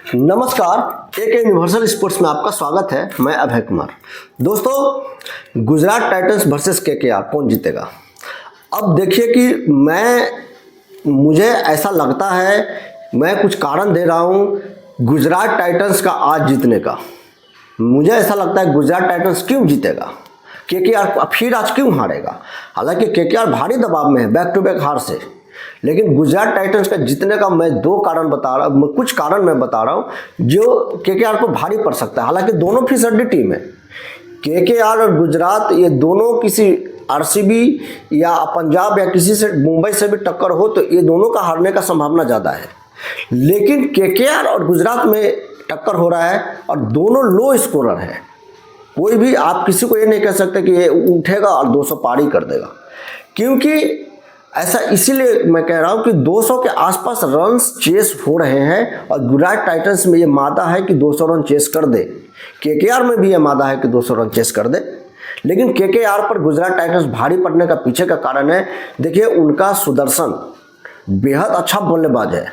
नमस्कार, एक universal sports में आपका स्वागत है। मैं अभय कुमार। दोस्तों, गुजरात टाइटंस वर्सेस केकेआर कौन जीतेगा? अब देखिए कि मुझे ऐसा लगता है, मैं कुछ कारण दे रहा हूँ गुजरात टाइटंस का आज जीतने का। मुझे ऐसा लगता है गुजरात टाइटंस क्यों जीतेगा, केकेआर फिर आज क्यों हारेगा। हालांकि केकेआर भारी दबाव में है बैक टू बैक हार से, लेकिन गुजरात टाइटंस का जीतने का मैं कुछ कारण मैं बता रहा हूं जो केकेआर को भारी पड़ सकता है। हालांकि दोनों फिसड्डी टीम है, केकेआर और गुजरात, ये दोनों किसी आरसीबी या पंजाब या किसी से, मुंबई से भी टक्कर हो तो ये दोनों का हारने का संभावना ज़्यादा है। लेकिन केकेआर और गुजरात में टक्कर हो रहा है और दोनों लो स्कोरर है। कोई भी आप किसी को ये नहीं कह सकते कि ये उठेगा और 200 पार ही कर देगा, क्योंकि ऐसा इसीलिए मैं कह रहा हूं कि 200 के आसपास रन्स चेस हो रहे हैं और गुजरात टाइटंस में ये मादा है कि 200 रन चेस कर दे। केकेआर में भी ये मादा है कि 200 रन चेस कर दे, लेकिन केकेआर पर गुजरात टाइटंस भारी पड़ने का पीछे का कारण है, देखिए उनका सुदर्शन बेहद अच्छा बल्लेबाज है,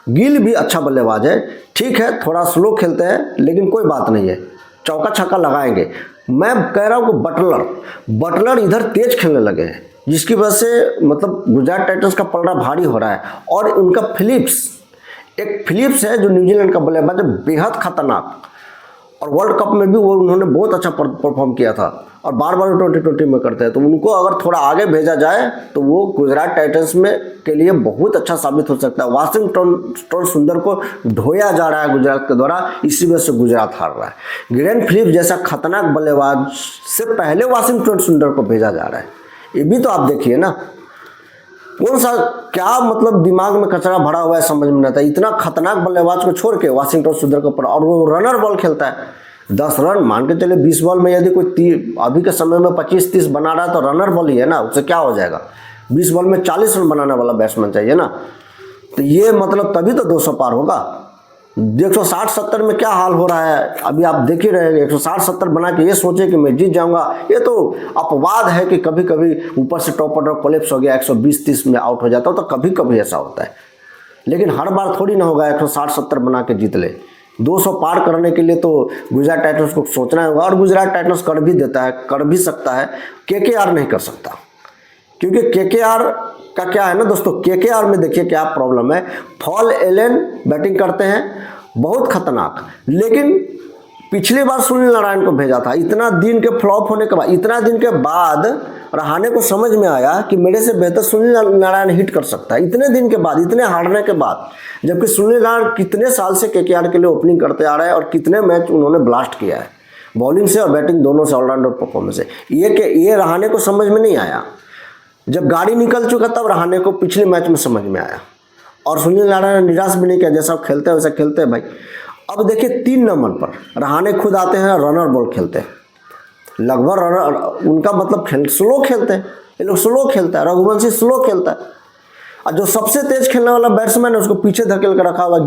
गिल भी अच्छा बल्लेबाज है। ठीक है, थोड़ा स्लो खेलते हैं लेकिन कोई बात नहीं है, चौका छक्का लगाएंगे। मैं कह रहा हूँ कि बटलर इधर तेज खेलने लगे हैं, जिसकी वजह से मतलब गुजरात टाइटंस का पलड़ा भारी हो रहा है। और उनका फिलिप्स है जो न्यूजीलैंड का बल्लेबाज है, बेहद खतरनाक, और वर्ल्ड कप में भी वो उन्होंने बहुत अच्छा परफॉर्म किया था और बार बार 2020 में करते हैं। तो उनको अगर थोड़ा आगे भेजा जाए तो वो गुजरात टाइटंस में के लिए बहुत अच्छा साबित हो सकता है। वाशिंगटन सुंदर को ढोया जा रहा है गुजरात के द्वारा, इसी वजह से गुजरात हार रहा है। गिलेन फिलिप्स जैसा खतरनाक बल्लेबाज से पहले वाशिंगटन सुंदर को भेजा जा रहा है, ये भी तो आप देखिए ना। कौन सा क्या मतलब दिमाग में कचरा भरा हुआ है, समझ में नहीं आता। इतना खतरनाक बल्लेबाज को छोड़ के वाशिंगटन सुंदर के ऊपर, और वो रनर बॉल खेलता है। 10 रन मान के चले 20 बॉल में, यदि कोई अभी के समय में 25-30 बना रहा है तो रनर बॉल ही है ना, उससे क्या हो जाएगा। 20 बॉल में 40 रन बनाने वाला बैट्समैन चाहिए ना, तो ये मतलब तभी तो 200 पार होगा। 160-70 में क्या हाल हो रहा है अभी आप देख ही रहे हैं। 160-70 बना के ये सोचे कि मैं जीत जाऊंगा, ये तो अपवाद है कि कभी कभी ऊपर से टॉप ऑर्डर कोलैप्स हो गया 120-30 में आउट हो जाता हो, तो कभी कभी ऐसा होता है, लेकिन हर बार थोड़ी ना होगा 160-70 बना के जीत ले। 200 पार करने के लिए तो गुजरात टाइटंस को सोचना होगा, और गुजरात टाइटंस कर भी देता है, कर भी सकता है। केकेआर नहीं कर सकता, क्योंकि केकेआर का क्या है ना दोस्तों, केकेआर में देखिए क्या प्रॉब्लम है। फॉल एलन बैटिंग करते हैं, बहुत खतरनाक, लेकिन पिछली बार सुनील नारायण को भेजा था। इतना दिन के फ्लॉप होने के बाद, इतना दिन के बाद रहाणे को समझ में आया कि मेरे से बेहतर सुनील नारायण हिट कर सकता है। इतने दिन के बाद, इतने हारने के बाद, जबकि सुनील नारायण कितने साल से केकेआर के लिए ओपनिंग करते आ रहे हैं और कितने मैच उन्होंने ब्लास्ट किया है, बॉलिंग से और बैटिंग दोनों से, ऑलराउंडर परफॉर्मेंस से। ये रहाणे को समझ में नहीं आया। जब गाड़ी निकल चुका तब रहाणे को पिछले मैच में समझ में आया, और सुनील नारायण ने निराश भी नहीं किया। जैसा खेलते हैं वैसा खेलते हैं भाई। अब देखिए 3 नंबर पर रहाणे खुद आते हैं, रनर बॉल खेलते हैं, लगभग रनर, उनका मतलब स्लो खेलते हैं, ये लोग स्लो खेलता है। रघुवंशी स्लो खेलता है, और जो सबसे तेज खेलने वाला बैट्समैन है उसको पीछे धकेल कर रखा हुआ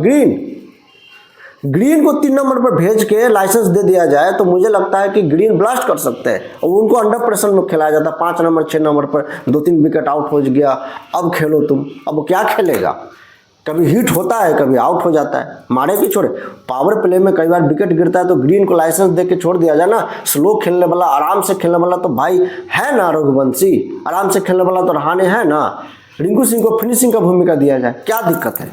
ग्रीन को 3 नंबर पर भेज के लाइसेंस दे दिया जाए तो मुझे लगता है कि ग्रीन ब्लास्ट कर सकते हैं। और उनको अंडर प्रेशर में खिलाया जाता है, 5 नंबर 6 नंबर पर 2-3 विकेट आउट हो गया, अब खेलो तुम। अब क्या खेलेगा, कभी हिट होता है कभी आउट हो जाता है, मारे कि छोड़े। पावर प्ले में कई बार विकेट गिरता है तो ग्रीन को लाइसेंस दे के छोड़ दिया जाए ना। स्लो खेलने वाला, आराम से खेलने वाला तो भाई है ना रघुवंशी, आराम से खेलने वाला तो रहाणे है ना। रिंकू सिंह को फिनिशिंग का भूमिका दिया जाए, क्या दिक्कत है।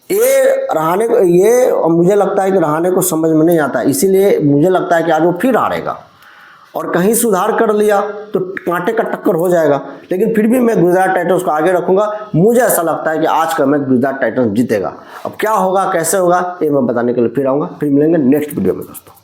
ये रहाणे को, ये मुझे लगता है कि रहाणे को समझ में नहीं आता, इसीलिए मुझे लगता है कि आज वो फिर हारेगा। और कहीं सुधार कर लिया तो कांटे का टक्कर हो जाएगा, लेकिन फिर भी मैं गुजरात टाइटंस को आगे रखूंगा। मुझे ऐसा लगता है कि आज का मैच गुजरात टाइटंस जीतेगा। अब क्या होगा कैसे होगा ये मैं बताने के लिए फिर आऊँगा। फिर मिलेंगे नेक्स्ट वीडियो में दोस्तों।